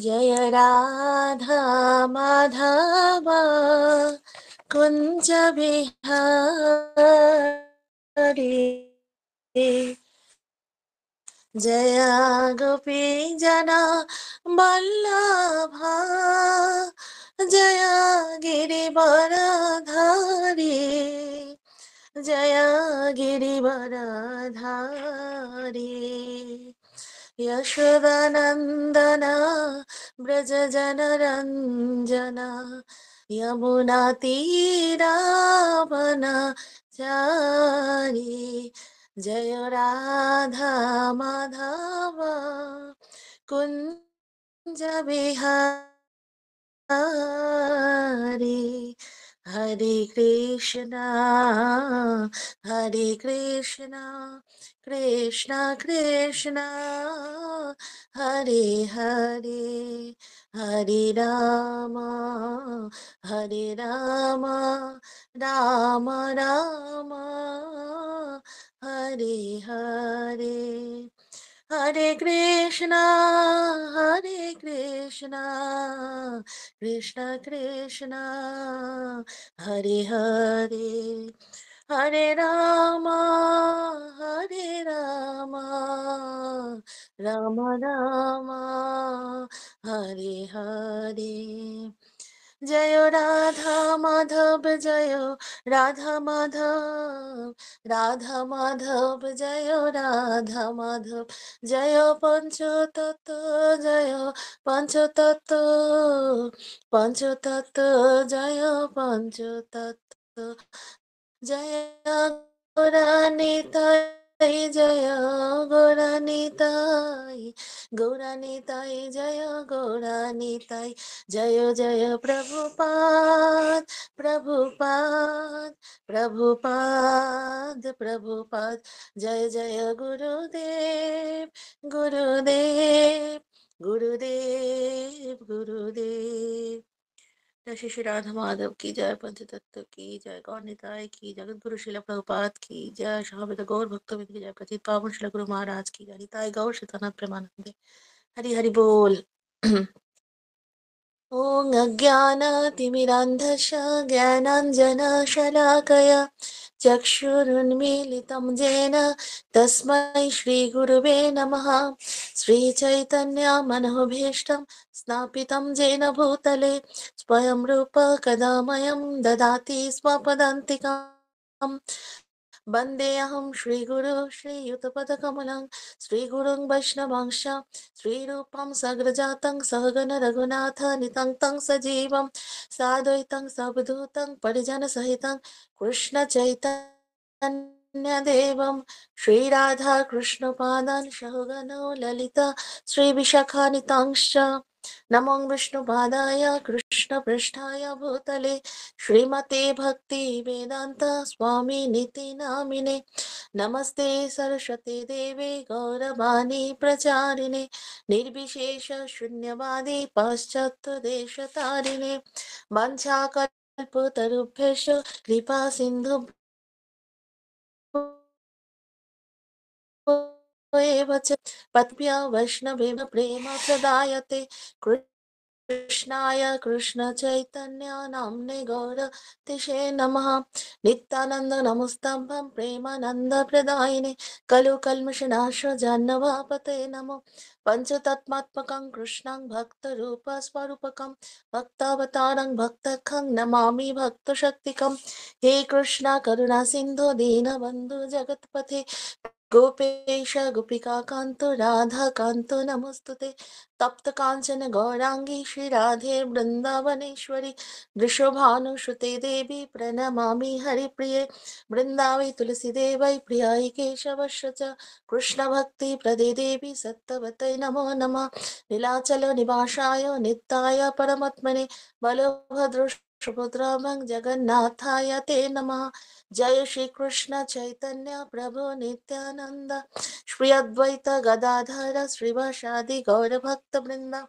जय राधा माधव कुञ्ज बिहारी जय गोपी जना वल्लभा जय गिरिवरधारी जय गिरिवरधारी यशोदानन्दन व्रजजनरञ्जन यमुनातीरावनचारी जय राधा माधव कुञ्ज बिहारी हरे कृष्णा कृष्णा कृष्णा हरे हरे हरे राम राम राम हरे हरे हरे कृष्णा कृष्णा कृष्णा हरे हरे हरे राम राम राम हरे हरे जय राधा माधव जय राधा माधव राधा माधव जय राधा माधव जय पंचतत्व जय पंचतत्व पंचतत्व जय पंचतत्व जय गौरानिताय जय गौरानिताय गौरानिताय जय गौरानिताय जय जय प्रभुपाद प्रभुपाद प्रभुपाद प्रभुपाद जय जय गुरुदेव गुरुदेव गुरुदेव गुरुदेव जय श्री श्री राधा माधव की जय पंचतत्व की जय गौर निताय की जगत गुरु शिला प्रभुपाद की जय शाहबद गौर भक्तविद की जय प्रतीत पावन शिला गुरु महाराज की जय निताय गौर शितानाथ प्रेमानंदे हरि हरि बोल। ॐ अज्ञानतिमिरान्धस्य ज्ञानाञ्जनशलाकया चक्षुरुन्मीलितं येन तस्मै श्रीगुरुवे नमः। श्रीचैतन्यमनोभीष्टं स्थापितं येन भूतले स्वयं रूप कदा मह्यं ददाति स्वपदान्तिकम् वन्देऽहं श्रीगुरु श्रीयुतपदकमलं श्रीगुरुं वैष्णवांश श्रीरूपं सग्रजातं सहगण रघुनाथानितं तं सजीवं साद्वैतं सवधूतं परिजनसहितं कृष्णचैतन्यदेवं श्रीराधा कृष्णपादान् सहगणो ललिता श्रीविशाखानितांश्च नमो विष्णुपादाय कृष्णपृष्ठाय भूतले श्रीमते भक्ति वेदांत स्वामी निति नामिने नमस्ते सरस्वती देवे गौरवाणी प्रचारिणे निर्विशेष शून्यवादी पाश्चात्य देशतारिणे वंशाकल्पतरुभ्यश्च कृपा सिन्धु एव च पद्भ्य वैष्णवेव प्रेम प्रदायते कृष्णाय कृष्ण चैतन्य नाम्ने गौरतिशे नमः नित्यानंद नमस्तभं प्रेमानंद प्रदायिने कलु कल्मषनाश जन्नवापते नमो पंचतत्मात्मकं कृष्णं भक्त रूप स्वरूपकं भक्तावतारं भक्तखं नमामि भक्तशक्तिकं हे कृष्ण करुणा सिंधु दीनबंधु जगतपथे गोपेश गोपिका कांतो राधा कांतो नमस्तुते तप्त कांचन गौरांगी श्री राधे वृंदावनेश्वरी वृषभानुश्रुते देवी प्रणमामि हरिप्रिये वृंदावै तुलसी देवै प्रियाय केशवश्च कृष्ण भक्ति प्रदे देवी सत्तवतै नमो नमः नीलाचल निवासाय नित्याय परमात्मने बलभद्र सुभद्राभं जगन्नाथाय ते नमः जय श्री कृष्ण चैतन्य प्रभु नित्यानंद श्री अद्वैत गदाधर श्रीवासादि गौर भक्त वृंदा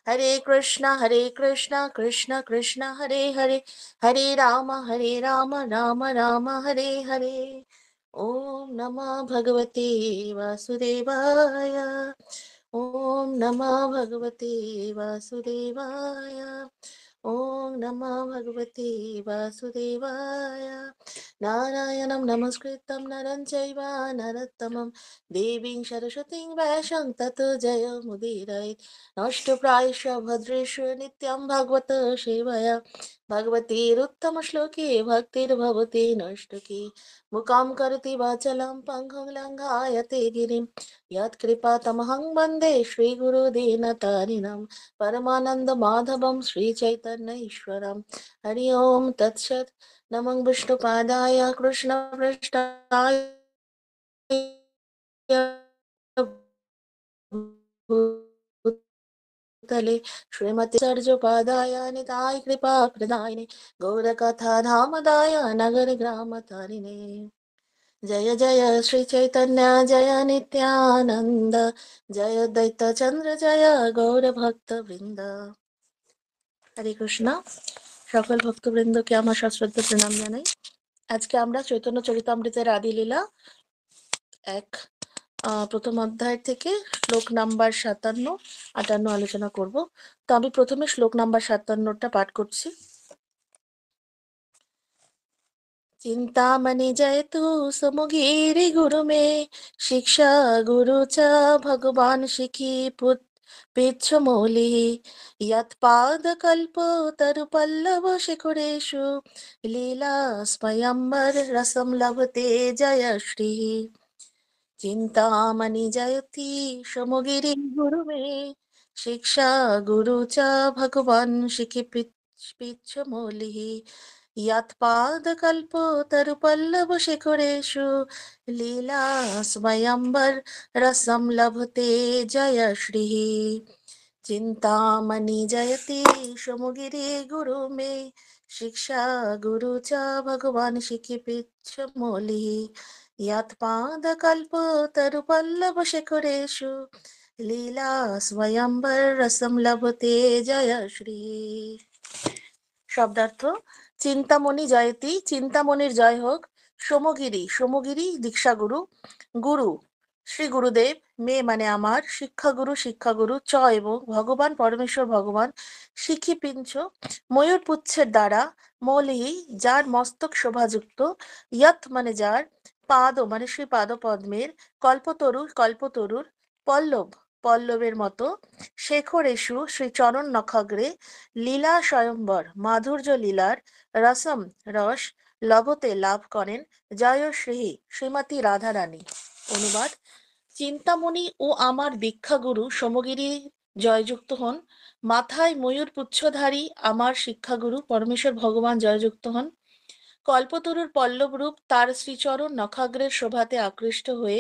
हरे कृष्णा कृष्ण कृष्ण हरे हरे हरे राम राम राम हरे हरे ओम नमः भगवते वासुदेवाय ॐ नमः भगवते वासुदेवाय। ॐ नमः भगवते वासुदेवाय। नारायणं नमस्कृतं नरं चैव नरोत्तमं देवीं सरस्वतीं व्यासं ततो जयमुदीरये। नष्टप्रायश्च भद्रेषु नित्यं भगवत सेवया भगवतीरुत्तमश्लोके भक्तिर्भवति नष्टके। मुकां करोति वाचलं पङ्गुं लङ्घायते गिरिं यत्कृपातमहं वन्दे श्रीगुरुदीनतारिणं परमानन्दमाधवं श्रीचैतन्यईश्वरं। हरि ओं तत्सत्। नमो विष्णुपादाय कृष्णपृष्ठाय भूतले श्रीमती सर्जुपादाय निताय कृपा प्रदायिने गौरकथा धामदाय नगर ग्राम तारिणे। जय जय श्री चैतन्य जय नित्यानंद जय दैत्य चंद्र जय गौर भक्त वृंद। हरे कृष्णा। সকল ভক্তবৃন্দকে আমার সশ্রদ্ধ প্রণাম জানাই। আজকে আমরা চৈতন্য চরিতামৃতের আদিলীলা এক প্রথম অধ্যায় থেকে শ্লোক নাম্বার 57-58 আলোচনা করব। তো আমি প্রথমে শ্লোক নাম্বার 57টা পাঠ করছি। चिंतामणि जयतु सुमुगीरि गुरु में शिक्षा गुरु च भगवान शिखी पुत पिच्छमूलि यत्पाद कल्पो तरु पल्लव शिखुरेषु लीला स्वयंवर रसम लभते जय श्री। चिंतामणि जयति सुमुगिरि गुरु में शिक्षा गुरु च भगवान शिखी पिच्छमूलि यत्पादकल्पोतरुपल्लवशिखरेषु लीला स्वयंवर रसं लभते जय श्रीः। चिंतामणि जयति सुमुगिरि गुरु मे शिक्षा गुरु च भगवान शिखिपिच्छमूलिः यत्पादकल्पोतरुपल्लवशिखरेषु लीला स्वयंवर रसं लभते जय श्रीः। শব্দার্থ চিন্তামণি জয়তি চিন্তামণির জয় হোক, সোমগিরি সোমগিরি দীক্ষাগুরু, গুরু শ্রী গুরুদেব, মে মানে আমার, শিক্ষাগুরু শিক্ষাগুরু, চ এবং ভগবান পরমেশ্বর ভগবান, শিখি পিঞ্চ ময়ূর পুচ্ছের দ্বারা, মৌলিহি যার মস্তক শোভাযুক্ত, ইয়ত মানে যার, পাদ মানে শ্রী পাদ পদ্মের, কল্পতরু কল্পতরুর, পল্লব পল্লবের মতো, শেখরেশু শ্রী চরণ নখাগ্রে, লীলা স্বয়ম্বর মাধুর্য লীলার, রসম রস, লভতে লাভ করেন, জয় শ্রী শ্রীমতী রাধারানী। অনুবাদ: চিন্তামণি ও আমার দীক্ষাগুরু সমগিরি জয়যুক্ত হন। মাথায় ময়ূর পুচ্ছধারী আমার শিক্ষাগুরু পরমেশ্বর ভগবান জয়যুক্ত হন। কল্পতরুর পল্লব রূপ তার শ্রীচরণ নখাগ্রের শোভাতে আকৃষ্ট হয়ে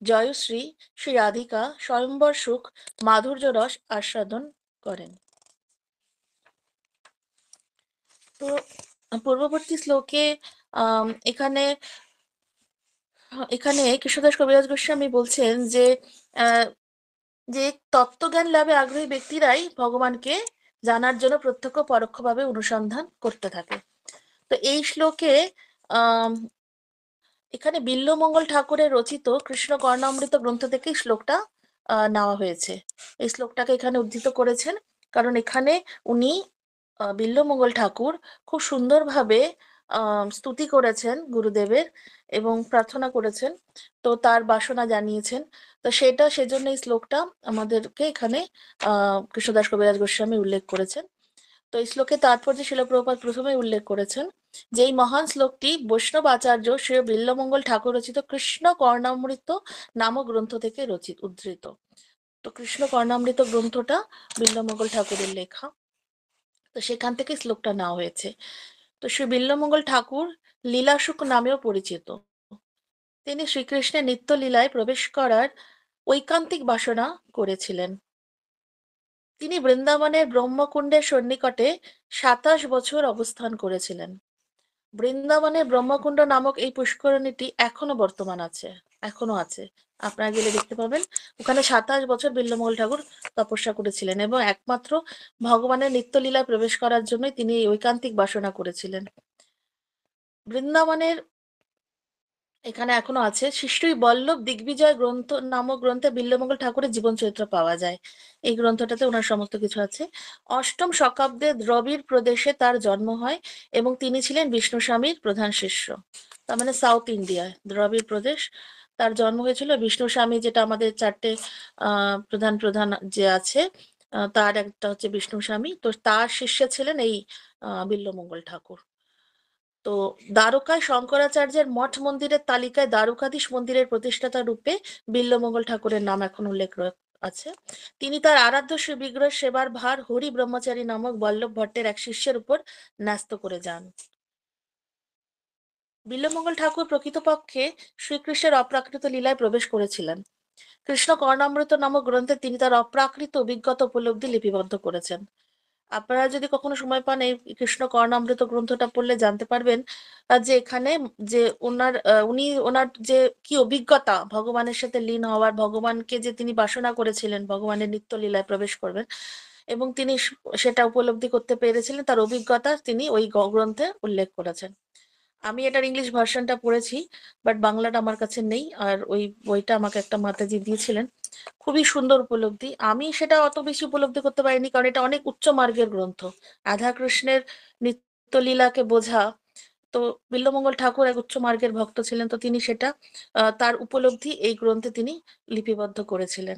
জয়শ্রী শ্রী রাধিকা স্বয়ম্বর সুখ মাধুর্য রস আস্বাদন করেন। তো পূর্ববর্তী শ্লোকে এখানে এখানে কৃষ্ণদাস কবিরাজ গোস্বামী বলছেন যে যে তত্ত্বজ্ঞান লাভে আগ্রহী ব্যক্তিরাই ভগবানকে জানার জন্য প্রত্যক্ষ পরোক্ষভাবে অনুসন্ধান করতে থাকে। তো এই শ্লোকে আহ এখানে বিল্বমঙ্গল ঠাকুরের রচিত কৃষ্ণ কর্ণামৃত গ্রন্থ থেকে শ্লোকটা নেওয়া হয়েছে। এই শ্লোকটাকে এখানে উদ্ধৃত করেছেন কারণ এখানে উনি বিল্বমঙ্গল ঠাকুর খুব সুন্দরভাবে স্তুতি করেছেন গুরুদেবের এবং প্রার্থনা করেছেন, তো তার বাসনা জানিয়েছেন। তো সেজন্য এই শ্লোকটা আমাদেরকে এখানে কৃষ্ণদাস কবিরাজ গোস্বামী উল্লেখ করেছেন। তো এই শ্লোকে তাৎপর্য শিল প্রভুপাদ প্রথমে উল্লেখ করেছেন যে এই মহান শ্লোকটি বৈষ্ণব আচার্য শ্রী বিল্বমঙ্গল ঠাকুর রচিত কৃষ্ণ কর্ণামৃত নামক গ্রন্থ থেকে উদ্ধৃত। তো কৃষ্ণ কর্ণামৃত গ্রন্থটা বিল্বমঙ্গল ঠাকুরের লেখা, তো সেখান থেকে শ্লোকটা নেওয়া হয়েছে। তো শ্রী বিল্বমঙ্গল ঠাকুর লীলাসুখ নামেও পরিচিত। তিনি শ্রীকৃষ্ণের নিত্য লীলায় প্রবেশ করার ঐকান্তিক বাসনা করেছিলেন। তিনি বৃন্দাবনের ব্রহ্মকুণ্ডের সন্নিকটে 27 বছর অবস্থান করেছিলেন। বৃন্দাবনের ব্রহ্মকুণ্ড নামক এই পুষ্করিণীটি এখনো বর্তমান আছে, এখনো আছে, আপনারা গেলে দেখতে পাবেন। ওখানে 27 বছর বিল্বমঙ্গল ঠাকুর তপস্যা করেছিলেন এবং একমাত্র ভগবানের নিত্যলীলায় প্রবেশ করার জন্যই তিনি এই ঐকান্তিক বাসনা করেছিলেন। বৃন্দাবনের এখানে এখনো আছে। শ্রী বল্লভ দিগ্বিজয় গ্রন্থ নামক গ্রন্থে বিল্বমঙ্গল ঠাকুরের জীবন চরিত্র পাওয়া যায়। এই গ্রন্থটাতে ওনার সমস্ত কিছু আছে। অষ্টম শতাব্দে দ্রবিড় প্রদেশে তার জন্ম হয় এবং তিনি ছিলেন বিষ্ণু স্বামীর প্রধান শিষ্য। তার মানে সাউথ ইন্ডিয়ায় দ্রবিড় প্রদেশ, তার জন্ম হয়েছিল। বিষ্ণু স্বামী, যেটা আমাদের চারটে প্রধান প্রধান যে আছে, তার একটা হচ্ছে বিষ্ণু স্বামী, তো তার শিষ্য ছিলেন এই বিল্বমঙ্গল ঠাকুর। তো দ্বারকায় শঙ্করাচার্যের মঠ মন্দিরের তালিকায় দ্বারকাধীশ মন্দিরের প্রতিষ্ঠাতা রূপে বিল্বমঙ্গল ঠাকুরের নাম এখন উল্লেখ আছে। তিনি তার আরাধ্য বিগ্রহ সেবার ভার হরি ব্রহ্মচারী নামক বল্লভ ভট্টের এক শিষ্যের উপর ন্যস্ত করে যান। বিল্বমঙ্গল ঠাকুর প্রকৃতপক্ষে শ্রীকৃষ্ণের অপ্রাকৃত লীলায় প্রবেশ করেছিলেন। কৃষ্ণ কর্ণামৃত নামক গ্রন্থে তিনি তার অপ্রাকৃত অভিজ্ঞতা উপলব্ধি লিপিবদ্ধ করেছেন। আপনারা যদি কখনো সময় পান, এই কৃষ্ণ কর্ণামৃত গ্রন্থটা পড়লে জানতে পারবেন যে এখানে যে উনি ওনার যে কি অভিজ্ঞতা ভগবানের সাথে লীন হওয়ার, ভগবানকে যে তিনি বাসনা করেছিলেন ভগবানের নিত্য লীলায় প্রবেশ করবেন, এবং তিনি সেটা উপলব্ধি করতে পেরেছিলেন, তার অভিজ্ঞতা তিনি ওই গ্রন্থে উল্লেখ করেছেন। আমি এটার ইংলিশ ভার্সনটা পড়েছি, বাট বাংলাটা আমার কাছে নেই। আর ওই বইটা আমাকে একটা মাতাজি দিয়েছিলেন। খুবই সুন্দর উপলব্ধি। আমি সেটা অত বেশি উপলব্ধি করতে পারিনি, কারণ এটা অনেক উচ্চ মার্গের গ্রন্থ। রাধা কৃষ্ণের নিত্যলীলাকে বোঝা, তো বিল্বমঙ্গল ঠাকুর এক উচ্চ মার্গের ভক্ত ছিলেন, তো তিনি সেটা তার উপলব্ধি এই গ্রন্থে তিনি লিপিবদ্ধ করেছিলেন।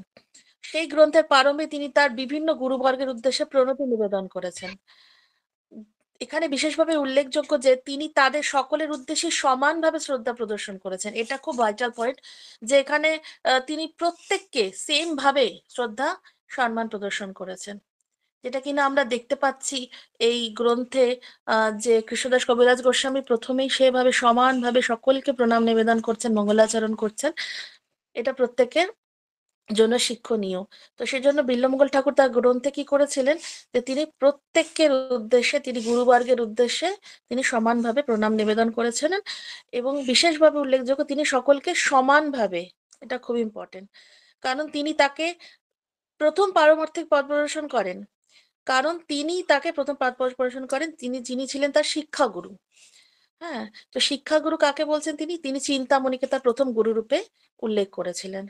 সেই গ্রন্থের প্রারম্ভে তিনি তার বিভিন্ন গুরুবর্গের উদ্দেশ্যে প্রণতি নিবেদন করেছেন। এখানে বিশেষভাবে উল্লেখযোগ্য যে তিনি তাদের সকলের উদ্দেশ্যে সমানভাবে শ্রদ্ধা প্রদর্শন করেছেন। এটা খুব ভাইটাল পয়েন্ট, যে এখানে তিনি প্রত্যেককে সেম ভাবে শ্রদ্ধা সম্মান প্রদর্শন করেছেন, যেটা কিনা আমরা দেখতে পাচ্ছি এই গ্রন্থে। যে কৃষ্ণদাস কবিরাজ গোস্বামী প্রথমেই সেভাবে সমানভাবে সকলকে প্রণাম নিবেদন করছেন, মঙ্গলাচরণ করছেন, এটা প্রত্যেকের জন্য শিক্ষণীয়। তো সেই জন্য বিল্বমঙ্গল ঠাকুর তার গ্রন্থে কি করেছিলেন, যে তিনি প্রত্যেকের উদ্দেশ্যে, তিনি গুরুবর্গের উদ্দেশ্যে তিনি সমানভাবে প্রণাম নিবেদন করেছিলেন, এবং বিশেষভাবে উল্লেখযোগ্য তিনি সকলকে সমানভাবে, এটা খুব ইম্পর্টেন্ট, কারণ তিনি তাকে প্রথম পারমার্থিক পথ প্রদর্শন করেন। কারণ তিনি তাকে প্রথম পথ প্রদর্শন করেন, তিনি যিনি ছিলেন তার শিক্ষাগুরু। হ্যাঁ, তো শিক্ষাগুরু কাকে বলছেন, তিনি তিনি চিন্তামণিকে তার প্রথম গুরু রূপে উল্লেখ করেছিলেন।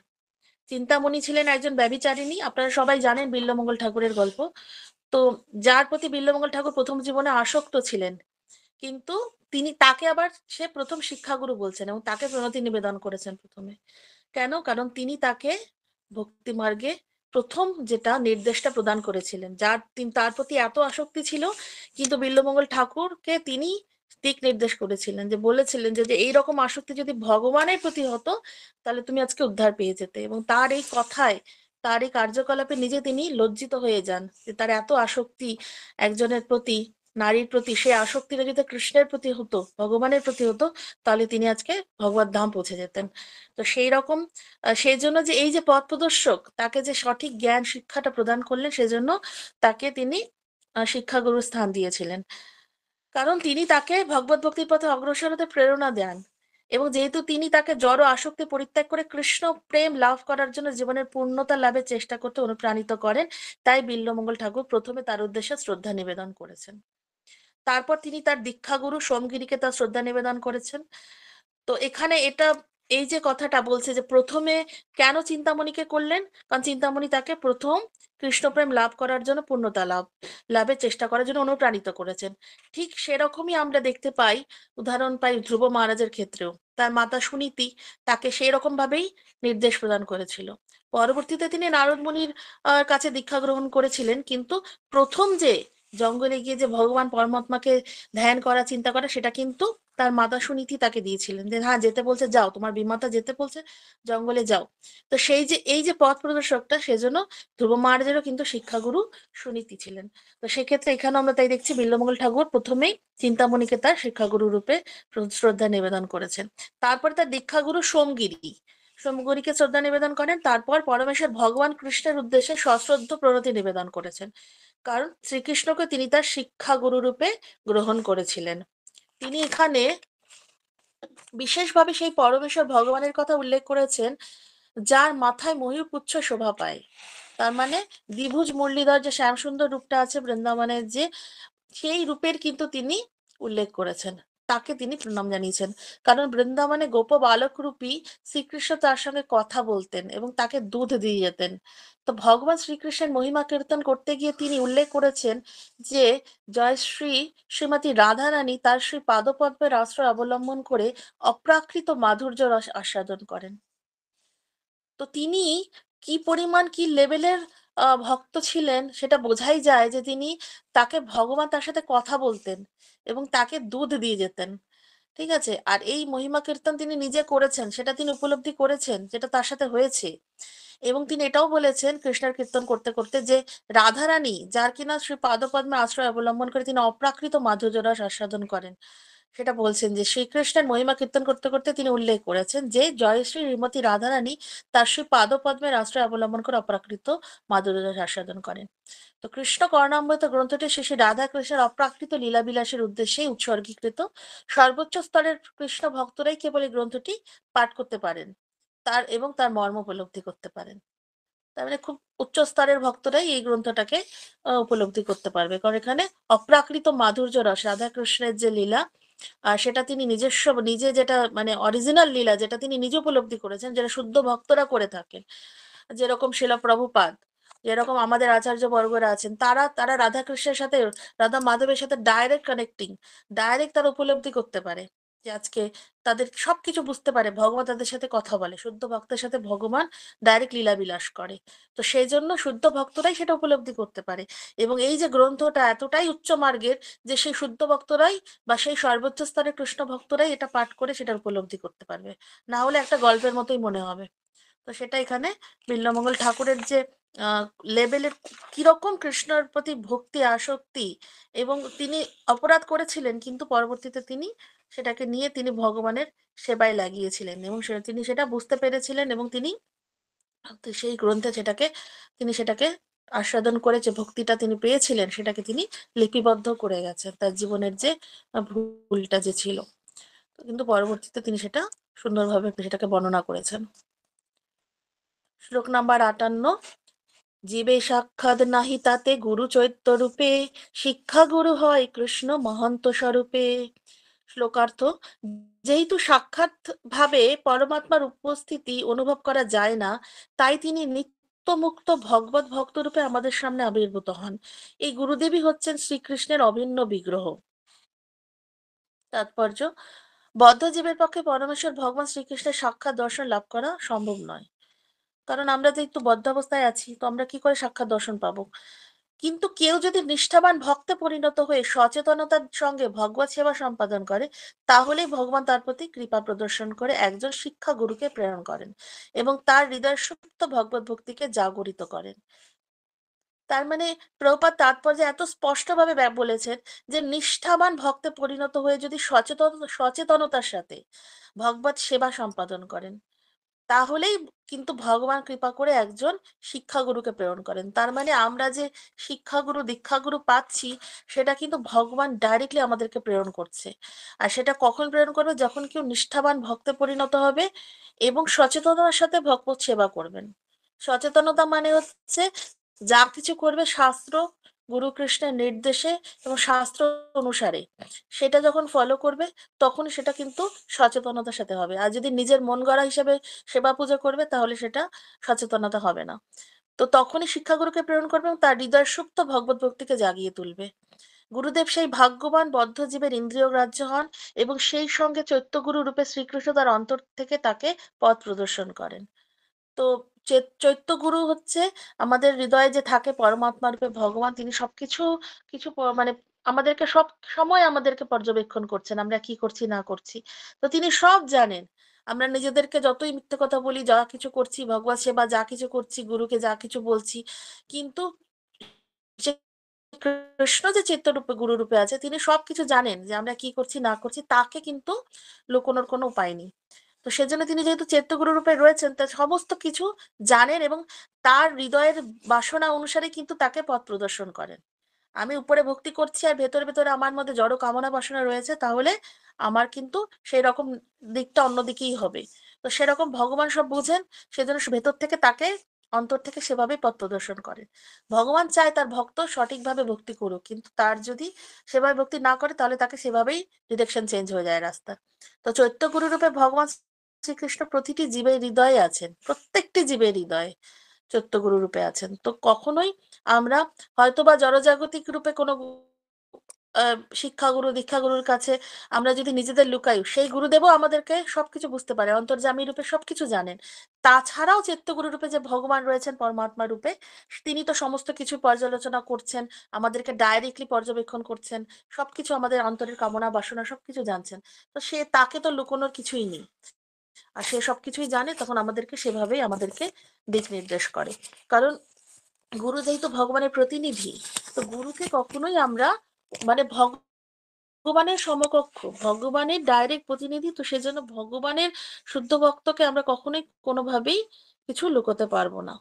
চিন্তামণি ছিলেন একজন ব্যভিচারিণী। আপনারা সবাই জানেন বিল্বমঙ্গল ঠাকুরের গল্প। তো যার প্রতি বিল্বমঙ্গল ঠাকুর প্রথম জীবনে আসক্ত ছিলেন, কিন্তু তিনি তাকে আবার সে প্রথম শিক্ষাগুরু বলছেন এবং তাকে প্রণতি নিবেদন করেছেন প্রথমে। কেন? কারণ তিনি তাকে ভক্তি মার্গে প্রথম যেটা নির্দেশটা প্রদান করেছিলেন, তার প্রতি এত আসক্তি ছিল, কিন্তু বিল্বমঙ্গল ঠাকুরকে তিনি দিক নির্দেশ করেছিলেন, যে বলেছিলেন যে এইরকম আসক্তি যদি ভগবানের প্রতি হতো, তাহলে তুমি আজকে উদ্ধার পেয়ে যেতে। এবং তার এই কথায়, তার এই কার্যকলাপে নিজে তিনি লজ্জিত হয়ে যান, যে তার এত আসক্তি একজনের প্রতি, নারীর প্রতি, সেই আসক্তিটা যদি কৃষ্ণের প্রতি হতো, ভগবানের প্রতি হতো, তাহলে তিনি আজকে ভগবত ধাম পৌঁছে যেতেন। তো সেই রকম সেই জন্য যে এই যে পথ প্রদর্শক তাকে যে সঠিক জ্ঞান শিক্ষাটা প্রদান করলেন, সেজন্য তাকে তিনি শিক্ষাগুরুর স্থান দিয়েছিলেন। কারণ তিনি তাকে ভগবত ভক্তির পথে অগ্রসর হতে প্রেরণা দেন, এবং যেহেতু তিনি তাকে জড় আসক্তি পরিত্যাগ করে কৃষ্ণ প্রেম লাভ করার জন্য জীবনের পূর্ণতা লাভের চেষ্টা করতে অনুপ্রাণিত করেন, তাই বিল্বমঙ্গল ঠাকুর প্রথমে তার উদ্দেশ্যে শ্রদ্ধা নিবেদন করেছেন। তারপর তিনি তার দীক্ষাগুরু সোমগিরিকে তার শ্রদ্ধা নিবেদন করেছেন। তো এখানে এটা, এই যে কথাটা বলছে যে প্রথমে কেন চিন্তামণিকে করলেন, কারণ চিন্তামণি তাকে প্রথম কৃষ্ণপ্রেম লাভ করার জন্য, পূর্ণতা লাভের চেষ্টা করার জন্য অনুপ্রাণিত করেছেন। ঠিক সেরকমই আমরা দেখতে পাই, উদাহরণ পাই ধ্রুব মহারাজের ক্ষেত্রেও। তার মাতা সুনীতি তাকে সেই রকম ভাবেই নির্দেশ প্রদান করেছিল। পরবর্তীতে তিনি নারদ মুনির কাছে দীক্ষা গ্রহণ করেছিলেন, কিন্তু প্রথম যে জঙ্গলে গিয়ে যে ভগবান পরমাত্মাকে ধ্যান করা, চিন্তা করা, সেটা কিন্তু তার মাতা সুনীতি তাকে দিয়েছিলেন, যে হ্যাঁ যেতে বলছে যাও, তোমার বিমাতা যেতে বলছে জঙ্গলে যাও। তো সেই যে এই যে পথ প্রদর্শকটা, সেজন্য ধ্রুব মহারাজেরও কিন্তু শিক্ষাগুরু সুনীতি ছিলেন। তো সেক্ষেত্রে এখানে আমরা তাই দেখছি বিল্বমঙ্গল ঠাকুর প্রথমেই চিন্তামণিকে তার শিক্ষাগুরু রূপে শ্রদ্ধা নিবেদন করেছেন। তারপর তার দীক্ষাগুরু সোমগিরিকে শ্রদ্ধা নিবেদন করেন। তারপর পরমেশ্বর ভগবান কৃষ্ণের উদ্দেশ্যে সশ্রদ্ধ প্রণতি নিবেদন করেছেন, কারণ শ্রীকৃষ্ণকে তিনি তার শিক্ষাগুরু রূপে গ্রহণ করেছিলেন। তিনি এখানে বিশেষভাবে সেই পরমেশ্বর ভগবানের কথা উল্লেখ করেছেন, যার মাথায় ময়ূর পুচ্ছ শোভা পায়। তার মানে দ্বিভুজ মুরলীধর যে শ্যামসুন্দর রূপটা আছে বৃন্দাবনের, যে সেই রূপের কিন্তু তিনি উল্লেখ করেছেন। তাকে তিনি প্রণাম জানিয়েছেন। কারণ বৃন্দাবনে গোপ বালক রূপী শ্রীকৃষ্ণ তার সঙ্গে কথা বলতেন এবং তাকে দুধ দিয়ে যেতেন। তো ভগবান শ্রীকৃষ্ণের মহিমা কীর্তন করতে গিয়ে তিনি উল্লেখ করেছেন যে জয়শ্রী শ্রীমতী রাধারানী তার শ্রী পাদপদ্মের আশ্রয় অবলম্বন করে অপ্রাকৃত মাধুর্য রস আস্বাদন করেন। তো তিনি কি পরিমাণ কি লেভেলের ভক্ত ছিলেন সেটা বোঝাই যায় যে তিনি তাকে ভগবান তার সাথে কথা বলতেন এবং তাকে দুধ দিয়ে যেতেন। ঠিক আছে? আর এই মহিমা কীর্তন তিনি নিজে করেছেন, সেটা তিনি উপলব্ধি করেছেন, যেটা তার সাথে হয়েছে। এবং তিনি এটাও বলেছেন কৃষ্ণের কীর্তন করতে করতে যে রাধারানী যার কিনা শ্রী পাদপদ্মে আশ্রয় অবলম্বন করে তিনি অপ্রাকৃত মাধুর্য রস আস্বাদন করেন, সেটা বলছেন যে শ্রীকৃষ্ণের মহিমা কীর্তন করতে করতে তিনি উল্লেখ করেছেন যে জয়শ্রী শ্রীমতী রাধারানী তার শ্রী পাদপদ্মের আশ্রয় অবলম্বন করে অপ্রাকৃত মাধুর্য রস আস্বাদন করেন। তো কৃষ্ণ কর্ণামৃত গ্রন্থটি শ্রী শ্রী রাধা কৃষ্ণের অপ্রাকৃত লীলাবিলাসের উদ্দেশ্যেই উৎসর্গীকৃত। সর্বোচ্চ স্তরের কৃষ্ণ ভক্তরাই কেবল এই গ্রন্থটি পাঠ করতে পারেন তার এবং তার মর্ম উপলব্ধি করতে পারেন। তার মানে খুব উচ্চ স্তরের ভক্তরাই এই গ্রন্থটাকে উপলব্ধি করতে পারবে, কারণ এখানে অপ্রাকৃত মাধুর্য রস রাধা কৃষ্ণের যে লীলা সেটা তিনি নিজস্ব নিজে যেটা মানে অরিজিনাল লীলা যেটা তিনি নিজে উপলব্ধি করেছেন, যেটা শুদ্ধ ভক্তরা করে থাকেন, যেরকম শিলা প্রভুপাদ, যেরকম আমাদের আচার্য বর্গরা আছেন, তারা তারা রাধা কৃষ্ণের সাথে রাধা মাধবের সাথে ডাইরেক্ট কানেক্টিং, ডাইরেক্ট তারা উপলব্ধি করতে পারে যে আজকে তাদের সবকিছু বুঝতে পারে, ভগবান তাদের সাথে কথা বলে, শুদ্ধ ভক্তের সাথে ভগবান ডাইরেক্ট লীলা বিলাস করে। তো সেই জন্য শুদ্ধ ভক্তরাই সেটা উপলব্ধি করতে পারে। এবং এই যে গ্রন্থটা এতটাই উচ্চ মার্গের যে সেই শুদ্ধ ভক্তরাই বা সেই সর্বোচ্চ স্তরের কৃষ্ণ ভক্তরাই এটা পাঠ করে সেটা উপলব্ধি করতে পারবে, না হলে একটা গল্পের মতোই মনে হবে। তো সেটা এখানে বিল্বমঙ্গল ঠাকুরের যে আহ লেভেলের কিরকম কৃষ্ণর প্রতি ভক্তি আসক্তি, এবং তিনি অপরাধ করেছিলেন কিন্তু পরবর্তীতে তিনি সেটাকে নিয়ে তিনি ভগবানের সেবায় লাগিয়েছিলেন এবং তিনি সেটা বুঝতে পেরেছিলেন এবং তিনি তো সেই গ্রন্থে সেটাকে আস্বাদন করে যে ভক্তিটা তিনি পেয়েছিলেন সেটাকে তিনি লিপিবদ্ধ করে গেছেন তার জীবনের যে ভুলটা যে ছিল। কিন্তু পরবর্তীতে তিনি সেটা সুন্দরভাবে সেটাকে বর্ণনা করেছেন। শ্লোক নাম্বার 58। জীবে সাক্ষাৎ নাহি তাতে গুরু চৈত্য রূপে, শিক্ষা গুরু হয় কৃষ্ণ মহন্ত স্বরূপে। শ্লোকার্থ: যেহেতু সাক্ষাৎ ভাবে পরমাত্মার উপস্থিতি অনুভব করা যায় না, তাই তিনি নিত্য মুক্ত ভগবত ভক্ত রূপে আমাদের সামনে আবির্ভূত হন। এই গুরুদেবই হচ্ছেন শ্রীকৃষ্ণের অভিন্ন বিগ্রহ। তাৎপর্য: বদ্ধ জীবের পক্ষে পরমেশ্বর ভগবান শ্রীকৃষ্ণের সাক্ষাৎ দর্শন লাভ করা সম্ভব নয়, কারণ আমরা যেহেতু বদ্ধ অবস্থায় আছি, তো আমরা কি করে সাক্ষাৎ দর্শন পাবো? কিন্তু কেউ যদি নিষ্ঠাবান ভক্তে পরিণত হয়ে সচেতনতার সঙ্গে ভগবত সেবা সম্পাদন করে, তাহলেই ভগবান তার প্রতি কৃপা প্রদর্শন করে একজন শিক্ষা গুরুকে প্রেরণ করেন এবং তার হৃদয় সুপ্ত ভগবত ভক্তিকে জাগরিত করেন। তার মানে প্রভুপাদ তাৎপর্যে এত স্পষ্টভাবে বলেছেন যে নিষ্ঠাবান ভক্তে পরিণত হয়ে যদি সচেতনতার সাথে ভগবত সেবা সম্পাদন করেন, তাহলেই কিন্তু ভগবান কৃপা করে একজন শিক্ষাগুরুকে প্রেরণ করেন। তার মানে আমরা যে শিক্ষাগুরু দীক্ষাগুরু পাচ্ছি, সেটা কিন্তু ভগবান ডাইরেক্টলি আমাদেরকে প্রেরণ করছে। আর সেটা কখন প্রেরণ করবে? যখন কেউ নিষ্ঠাবান ভক্তে পরিণত হবে এবং সচেতনতার সাথে ভগবত সেবা করবেন। সচেতনতা মানে হচ্ছে যা কিছু করবে শাস্ত্র গুরু কৃষ্ণের নির্দেশে এবং শাস্ত্র অনুসারে সেটা যখন ফলো করবে, তখন সেটা কিন্তু সচেতনতার সাথে হবে। আর যদি নিজের মন গড়া হিসেবে সেবা পূজা করবে, তাহলে সেটা সচেতনতা হবে না। তো তখনই শিক্ষাগুরুকে প্রেরণ করবে এবং তার হৃদয় সুপ্ত ভগবত ভক্তিকে জাগিয়ে তুলবে। গুরুদেব সেই ভাগ্যবান বদ্ধ জীবের ইন্দ্রিয় গ্রাহ্য হন এবং সেই সঙ্গে চৈত্যগুরু রূপে শ্রীকৃষ্ণ তার অন্তর থেকে তাকে পথ প্রদর্শন করেন। তো চৈত্যগুরু হচ্ছে আমাদের হৃদয়ে যে থাকে পরমাত্মা রূপে ভগবান, তিনি সবকিছু কিছু মানে আমাদেরকে সব সময় আমাদেরকে পর্যবেক্ষণ করছেন আমরা কি করছি না করছি। তো তিনি সব জানেন। আমরা নিজেদেরকে যতই মিথ্যে কথা বলি, যা কিছু করছি ভগবত সেবা যা কিছু করছি, গুরুকে যা কিছু বলছি, কিন্তু যে কৃষ্ণ যে চিত্তরূপে গুরু রূপে আছে, তিনি সবকিছু জানেন যে আমরা কি করছি না করছি, তাকে কিন্তু লুকোনোর কোনো উপায় নেই। তো সেজন্য তিনি যেহেতু চৈত্যগুরু রূপে রয়েছেন, তার সমস্ত কিছু জানেন এবং তার হৃদয়ের বাসনা অনুসারে কিন্তু তাকে পথ প্রদর্শন করেন। আমি উপরে ভক্তি করছি আর ভেতরে ভেতরে আমার মধ্যে জড় কামনা বাসনা রয়েছে, তাহলে আমার কিন্তু সেই রকম দিকটা অন্যদিকেই হবে। তো সেরকম ভগবান সব বুঝেন, সেজন্য ভেতর থেকে তাকে অন্তর থেকে সেভাবেই পথ প্রদর্শন করেন। ভগবান চায় তার ভক্ত সঠিকভাবে ভক্তি করুক, কিন্তু তার যদি সেভাবে ভক্তি না করে তাহলে তাকে সেভাবেই ডিরেকশন চেঞ্জ হয়ে যায় রাস্তা। তো চৈত্য গুরু রূপে ভগবান শ্রীকৃষ্ণ প্রতিটি জীবের হৃদয়ে আছেন, প্রত্যেকটি জীবের হৃদয়ে চৈত্য গুরু রূপে আছেন। তো কখনোই আমরা হয়তোবা জড়জাগতিক রূপে কোনো শিক্ষাগুরু দীক্ষাগুরুর কাছে আমরা যদি নিজেদের লুকাই, সেই গুরুদেবও আমাদেরকে সবকিছু বুঝতে পারে, অন্তর্যামী রূপে সবকিছু জানেন। তাছাড়াও চিত্তগুরু রূপে যে ভগবান রয়েছেন পরমাত্মা রূপে, তিনি তো সমস্ত কিছু পর্যালোচনা করছেন, আমাদেরকে ডাইরেক্টলি পর্যবেক্ষণ করছেন, সবকিছু আমাদের অন্তরের কামনা বাসনা সবকিছু জানছেন। তো সে, তাকে তো লুকোনোর কিছুই নেই, আর সে সবকিছুই জানে, তখন আমাদেরকে সেভাবেই আমাদেরকে দিক নির্দেশ করে। কারণ গুরু যেহেতু ভগবানের প্রতিনিধি, তো গুরুকে কখনোই আমরা মানে ভগবানের সমকক্ষ, ভগবানের ডাইরেক্ট প্রতিনিধি, তো সেজন্য ভগবানের শুদ্ধ ভক্তকে আমরা কখনোই কোনোভাবেই কিছু লুকোতে পারবো না।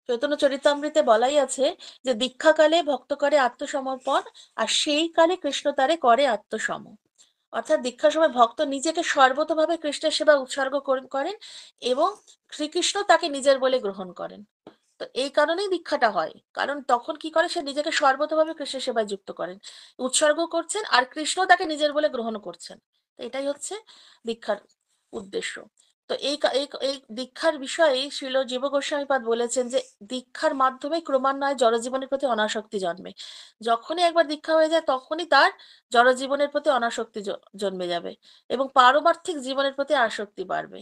চৈতন্য চরিতামৃতে বলাই আছে যে দীক্ষাকালে ভক্ত করে আত্মসমর্পণ, আর সেই কালে কৃষ্ণ তারে করে আত্মসম। অর্থাৎ দীক্ষার সময় ভক্ত নিজেকে সর্বতভাবে কৃষ্ণের সেবা উৎসর্গ করেন, এবং শ্রীকৃষ্ণ তাকে নিজের বলে গ্রহণ করেন। তো এই কারণেই দীক্ষাটা হয়, কারণ তখন কি করে, সে নিজেকে সর্বতভাবে কৃষ্ণের সেবায় যুক্ত করেন, উৎসর্গ করছেন, আর কৃষ্ণ তাকে নিজের বলে গ্রহণ করছেন। তো এটাই হচ্ছে দীক্ষার উদ্দেশ্য। তো এই দীক্ষার বিষয়ে শ্রীল জীব গোস্বামীপাদ বলেছেন যে দীক্ষার মাধ্যমে ক্রমান্বয়ে জড়জীবনের প্রতি অনাসক্তি জন্মে। যখনই একবার দীক্ষা হয়ে যায় তখনই তার জড়জীবনের প্রতি অনাসক্তি জন্মে যাবে, এবং পারমার্থিক জীবনের প্রতি আসক্তি বাড়বে।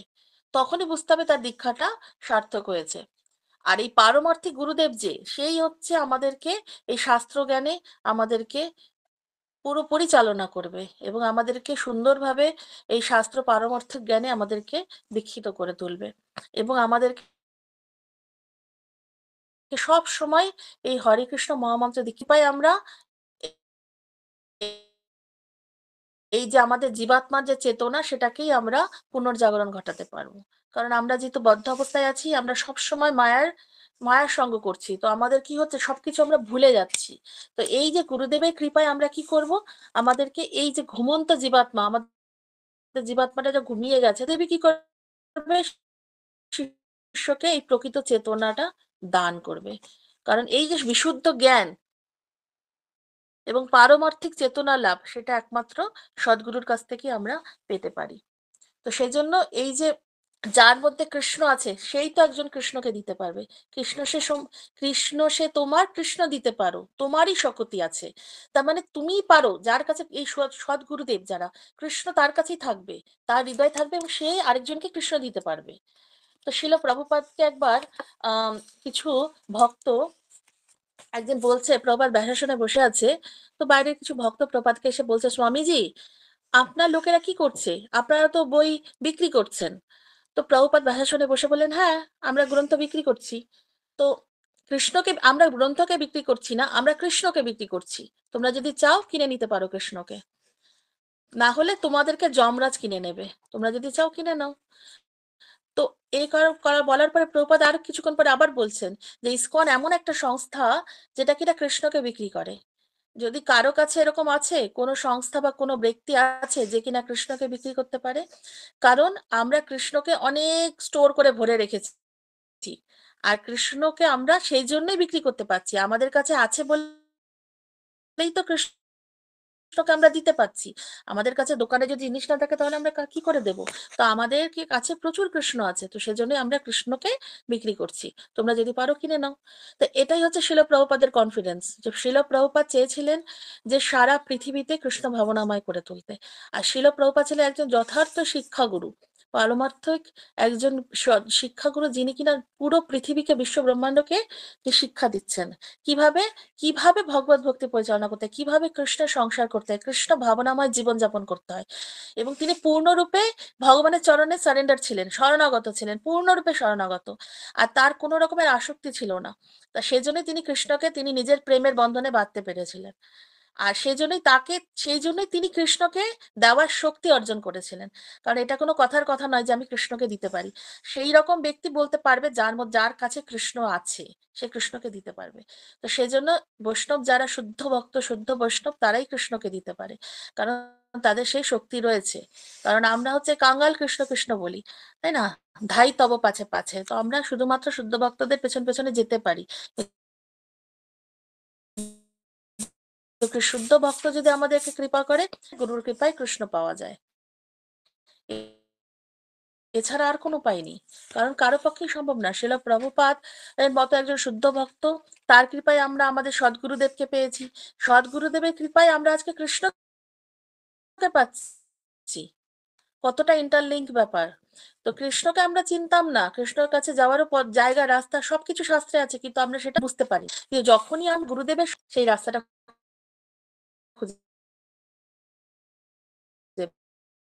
তখনই বুঝতে হবে তার দীক্ষাটা সার্থক হয়েছে। আর এই পারমার্থিক গুরুদেব যে, সেই হচ্ছে আমাদেরকে এই শাস্ত্র জ্ঞানে আমাদেরকে পুরো পরিচালনা করবে, এবং আমাদেরকে সুন্দরভাবে এই শাস্ত্র পারমার্থিক জ্ঞানে আমাদেরকে দীক্ষিত করে তুলবে, এবং আমাদেরকে সব সময় এই হরে কৃষ্ণ মহামন্ত্র দীক্ষা পাই আমরা। এই যে আমাদের জীবাত্মার যে চেতনা, সেটাকেই আমরা পুনর্জাগরণ ঘটাতে পারবো। কারণ আমরা যেহেতু বদ্ধ অবস্থায় আছি, আমরা সব সময় মায়ার মায়ার সঙ্গ করছি, তো আমাদের কি হচ্ছে, সবকিছু আমরা ভুলে যাচ্ছি। তো এই যে গুরুদেবের কৃপায় আমরা কি করব, আমাদেরকে এই যে ঘুমন্ত জীবাত্মা, আমাদের জীবাত্মাটা যে ঘুমিয়ে গেছে, দেবী কি করবে, শিষ্যকে এই প্রকৃত চেতনাটা দান করবে। কারণ এই যে বিশুদ্ধ জ্ঞান এবং পারমার্থিক চেতনা লাভ, সেটা একমাত্র সদ্গুরুর কাছ থেকে আমরা পেতে পারি। তো সেই জন্য এই যে যার মধ্যে কৃষ্ণ আছে, সেই তো একজন কৃষ্ণকে দিতে পারবে। কৃষ্ণ সে তোমার, কৃষ্ণ দিতে পারো, তোমারই শক্তি আছে। তার মানে তুমিই পারো, যার কাছে এই সদ্গুরুদেব যারা, কৃষ্ণ তার কাছেই থাকবে, তার হৃদয় থাকবে, এবং সে আরেকজনকে কৃষ্ণ দিতে পারবে। তো শিল প্রভুপাদকে একবার আহ কিছু ভক্ত একদিন বলছে, প্রভুপাদ ব্যাসাসনে বসে আছে, তো বাইরের কিছু ভক্ত প্রভুপাদকে এসে বলছে, স্বামীজি আপনার লোকেরা কি করছে, আপনারা তো বই বিক্রি করছেন। তো প্রভুপাদ ব্যাসাসনে বসে বললেন, হ্যাঁ, আমরা গ্রন্থ বিক্রি করছি। তো কৃষ্ণকে আমরা গ্রন্থকে বিক্রি করছি না, আমরা কৃষ্ণকে বিক্রি করছি। তোমরা যদি চাও কিনে নিতে পারো কৃষ্ণকে, না হলে তোমাদেরকে যমরাজ কিনে নেবে, তোমরা যদি চাও কিনে নাও। তো এই বলার পরে প্রভুপাদ আর কিছুক্ষণ পরে আবার বলছেন যে ইসকন এমন একটা সংস্থা যেটা কিনা কৃষ্ণকে বিক্রি করে। যদি কারো কাছে এরকম আছে, কোনো সংস্থা বা কোনো ব্যক্তি আছে যে কিনা কৃষ্ণকে বিক্রি করতে পারে, কারণ আমরা কৃষ্ণকে অনেক স্টোর করে ভরে রেখেছি, আর কৃষ্ণকে আমরা সেই জন্যই বিক্রি করতে পারছি, আমাদের কাছে আছে বলেই তো কৃষ্ণকে আমরা দিতে পাচ্ছি। আমাদের কাছে দোকানে যদি জিনিস না থাকে তাহলে আমরা কি করে দেব। তো আমাদের কাছে প্রচুর কৃষ্ণ আছে, তো সেজন্য আমরা কৃষ্ণকে বিক্রি করছি, তোমরা যদি পারো কিনে নাও। তো এটাই হচ্ছে শিল প্রভুপাদের কনফিডেন্স, যে শিল প্রভুপাদ চেয়েছিলেন যে সারা পৃথিবীতে কৃষ্ণ ভাবনাময় করে তুলতে। আর শিল প্রভুপাদ ছিলেন একজন যথার্থ শিক্ষাগুরু, পারমার্থিক একজন শিক্ষাগুরু, যিনি কিনা পুরো পৃথিবীকে, বিশ্ব ব্রহ্মাণ্ডকে শিক্ষা দিচ্ছেন কিভাবে কিভাবে ভগবত ভক্তি পরিচালনা করতে হয়, কিভাবে কৃষ্ণের সংসার করতে হয়, কৃষ্ণ ভাবনাময় জীবনযাপন করতে হয়। এবং তিনি পূর্ণরূপে ভগবানের চরণে সারেন্ডার ছিলেন, শরণাগত ছিলেন, পূর্ণরূপে শরণাগত। আর তার কোনো রকমের আসক্তি ছিল না। তা সেজন্য তিনি কৃষ্ণকে তিনি নিজের প্রেমের বন্ধনে বাঁধতে পেরেছিলেন। আর সেই জন্যই তিনি কৃষ্ণকে দেওয়ার শক্তি অর্জন করেছিলেন। কারণ এটা কোনো কথার কথা নয় যে আমি কৃষ্ণকে দিতে পারি। সেই রকম ব্যক্তি বলতে পারবে যার কাছে কৃষ্ণ আছে, সে কৃষ্ণকে দিতে পারবে। তো সেজন্য বৈষ্ণব যারা শুদ্ধ ভক্ত, শুদ্ধ বৈষ্ণব, তারাই কৃষ্ণকে দিতে পারে। কারণ তাদের সেই শক্তি রয়েছে। কারণ আমরা হচ্ছে কাঙ্গাল কৃষ্ণ কৃষ্ণ বলি, তাই না? ধাই তব পাছে পাছে। তো আমরা শুধুমাত্র শুদ্ধ ভক্তদের পেছন পেছনে যেতে পারি। তো শুদ্ধ ভক্ত যদি আমাদেরকে কৃপা করে, গুরুর কৃপায় কৃষ্ণ পাওয়া যায়। এছাড়া আর কোনো উপায় নেই। কারণ কারো পক্ষেই সম্ভব না। শিল প্রভুপাদ এর মতো একজন শুদ্ধ ভক্ত, তার কৃপায় আমরা আমাদের সদ্গুরুদেবকে পেয়েছি। সদ্গুরুদেবের কৃপায় আমরা আজকে কৃষ্ণকে পাচ্ছি। কতটা ইন্টারলিঙ্ক ব্যাপার। তো কৃষ্ণকে আমরা চিনতাম না, কৃষ্ণর কাছে যাওয়ারও পথ, জায়গা, রাস্তা সবকিছু শাস্ত্রে আছে, কিন্তু আমরা সেটা বুঝতে পারি। কিন্তু যখনই আমি গুরুদেবের সেই রাস্তাটা খুঁজে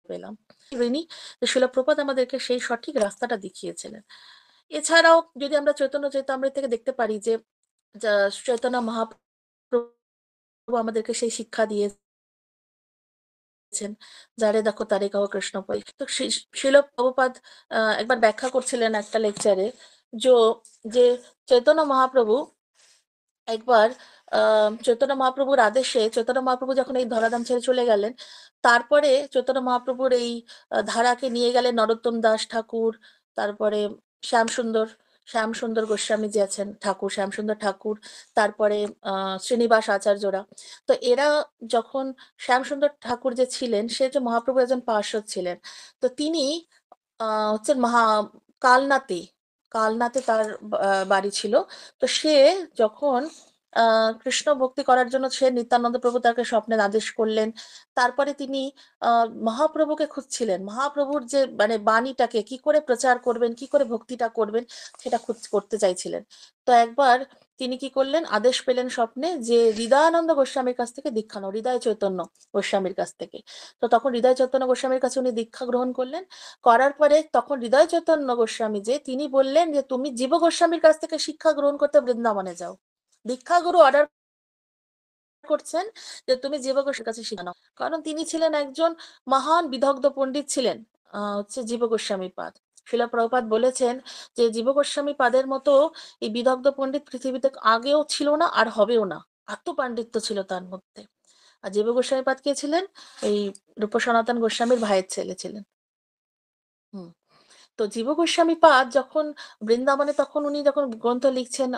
পেলাম, ঋণী যে শিল প্রপাত আমাদেরকে সেই সঠিক রাস্তাটা দেখিয়েছিলেন। এছাড়াও যদি আমরা চৈতন্য চৈতামৃত থেকে দেখতে পারি যে চৈতন্য মহাপ্রভু আমাদেরকে সেই শিক্ষা দিয়েছেন, যারে দেখো তারে কাহ কৃষ্ণ পাই। তো শিল প্রভুপাদ একবার ব্যাখ্যা করছিলেন একটা লেকচারে, যে চৈতন্য মহাপ্রভু একবার চৈতন্য মহাপ্রভুর আদেশে, চৈতন্য মহাপ্রভু যখন এই ধরাধাম ছেড়ে চলে গেলেন, তারপরে চৈতন্য মহাপ্রভুর এই ধারাকে নিয়ে গেলেন নরোত্তম দাস ঠাকুর, তারপরে শ্যামসুন্দর শ্যামসুন্দর গোস্বামী যে আছেন ঠাকুর, শ্যামসুন্দর ঠাকুর, তারপরে শ্রীনিবাস আচার্যরা। তো এরা যখন, শ্যামসুন্দর ঠাকুর যে ছিলেন, সে যে মহাপ্রভু একজন পার্শ্বদ ছিলেন। তো তিনি হচ্ছেন কালনাতে, কালনাতে তার বাড়ি ছিল। তো সে যখন কৃষ্ণ ভক্তি করার জন্য সে নিত্যানন্দ প্রভু তাকে স্বপ্নে আদেশ করলেন। তারপরে তিনি মহাপ্রভুকে খুঁজছিলেন, মহাপ্রভুর যে মানে বাণীটাকে কি করে প্রচার করবেন, কি করে ভক্তিটা করবেন, সেটা করতে চাইছিলেন। তো একবার তিনি কি করলেন, আদেশ পেলেন স্বপ্নে যে হৃদয়ানন্দ গোস্বামীর কাছ থেকে দীক্ষা নাও, হৃদয় চৈতন্য গোস্বামীর কাছ থেকে। তো তখন হৃদয় চৈতন্য গোস্বামীর কাছে উনি দীক্ষা গ্রহণ করলেন। করার পরে তখন হৃদয় চৈতন্য গোস্বামী যে তিনি বললেন যে তুমি জীব গোস্বামীর কাছ থেকে শিক্ষা গ্রহণ করতে বৃন্দাবনে যাও। দীক্ষা গুরু অর্ডার করছেন যে তুমি জীব গোস্বামীর কাছে শিক্ষা নাও, কারণ তিনি ছিলেন একজন মহান বিদগ্ধ পণ্ডিত ছিলেন। হচ্ছে জীব গোস্বামী পাদ, শিলা প্রভুপাদ বলেছেন যে জীব গোস্বামী পাদের মতো এই বিদগ্ধ পণ্ডিত পৃথিবীতে আগেও ছিল না, আর হবেও না। এত পাণ্ডিত্য ছিল তার মধ্যে। আর জীব গোস্বামী পাদ কে ছিলেন? এই রূপ সনাতন গোস্বামীর ভাইয়ের ছেলে ছিলেন। হুম। তো জীব গোস্বামী পাদ যখন বৃন্দাবনে, তখন উনি যখন গ্রন্থ লিখছেন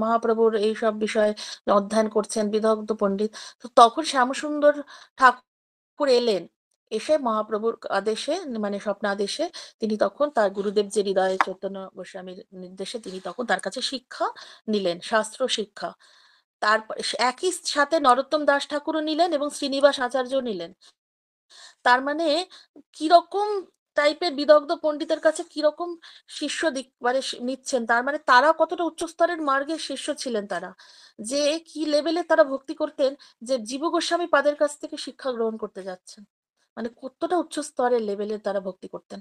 মহাপ্রভুর এই সব বিষয়ে অধ্যয়ন করছেন, বিদগ্ধ পণ্ডিত, তো তখন শ্যামসুন্দর ঠাকুর এলেন। এসে মহাপ্রভুর আদেশে, মানে স্বপ্নাদেশে, তিনি তখন তার গুরুদেব যে হৃদয় চৈতন্য গোস্বামীর নির্দেশে তিনি তখন তার কাছে শিক্ষা নিলেন, শাস্ত্র শিক্ষা। তারপর একই সাথে নরোত্তম দাস ঠাকুরও নিলেন এবং শ্রীনিবাস আচার্য নিলেন। তার মানে কিরকম টাইপের বিদগ্ধ পণ্ডিতের কাছে কিরকম শিষ্য দিক মানে নিচ্ছেন, তার মানে তারা কতটা উচ্চ স্তরের মার্গের শিষ্য ছিলেন তারা, যে কি লেভেলে তারা ভক্তি করতেন, যে জীব গোস্বামী পাদের কাছ থেকে শিক্ষা গ্রহণ করতে যাচ্ছেন। মানে কতটা উচ্চ স্তরের লেভেলে তারা ভক্তি করতেন।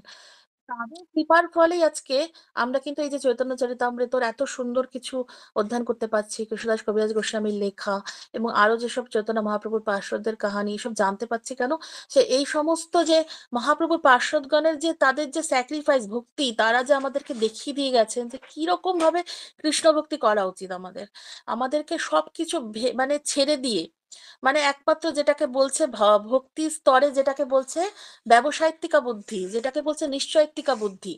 তাদের কৃপার ফলেই আজকে আমরা কিন্তু এই যে চৈতন্য চরিতামৃতর এত সুন্দর কিছু অধ্যয়ন করতে পারছি, কৃষ্ণদাস কবিরাজ গোস্বামীর লেখা এবং আরো যেসব চৈতন্য মহাপ্রভুর পার্শ্বদের কাহানি, এসব জানতে পারছি কেন? সে এই সমস্ত যে মহাপ্রভুর পার্শ্বদগণের যে তাদের যে স্যাক্রিফাইস ভক্তি, তারা যে আমাদেরকে দেখিয়ে দিয়ে গেছেন যে কি রকম ভাবে কৃষ্ণ ভক্তি করা উচিত আমাদের। আমাদেরকে সবকিছু মানে ছেড়ে দিয়ে, মানে একমাত্র যেটাকে বলছে ভক্তি স্তরে যেটাকে বলছে ব্যবসায়িত্তিকা বুদ্ধি, যেটাকে বলছে নিশ্চয়িত্তিকা বুদ্ধি,